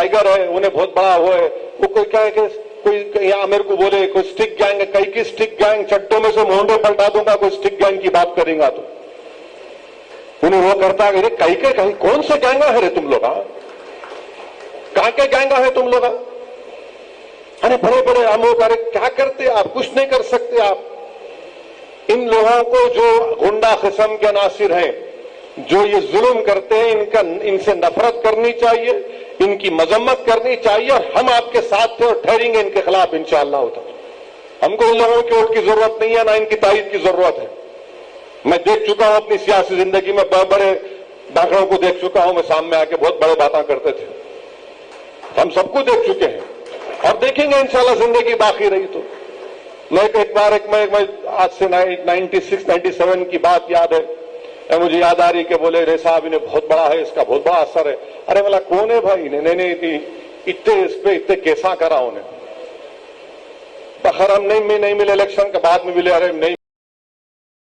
Tiger है, उन्हें बहुत बड़ा वो है, वो कोई क्या है कि कोई यहाँ मेरे को बोले कोई स्टिक गैंग है, कई की स्टिक गैंग, चट्टों में से मोहंडे पलटा दूंगा कोई स्टिक गैंग की बात करेंगे तो उन्हें वो करता है कई के कहीं कौन से गैंगा है रे तुम लोग, कहां के गैंगा है तुम लोग, अरे बड़े बड़े अमोक, अरे क्या करते आप, कुछ नहीं कर सकते आप। इन लोगों को जो गुंडा किस्म के नासिर हैं, जो ये जुल्म करते हैं, इनसे नफरत करनी चाहिए, इनकी मजम्मत करनी चाहिए, और हम आपके साथ थे और ठहरेंगे इनके खिलाफ इंशाअल्लाह ताला। हमको इन लोगों की वोट की जरूरत नहीं है, ना इनकी तायद की जरूरत है। मैं देख चुका हूं अपनी सियासी जिंदगी में, बड़े दाखड़ों को देख चुका हूं, मैं सामने आके बहुत बड़े बातें करते थे, हम सबको देख चुके हैं और देखेंगे इंशाअल्लाह जिंदगी बाकी रही तो। मैं एक बार आज से 96-97 की बात याद है, मुझे याद आ रही कि बोले रे साहब इन्हें बहुत बड़ा है, इसका बहुत बड़ा असर है। अरे बोला कौन है भाई, नहीं इतने इस पे इतने कैसा करा उन्हें, खैर हम नहीं मिले इलेक्शन के बाद में मिले, अरे नहीं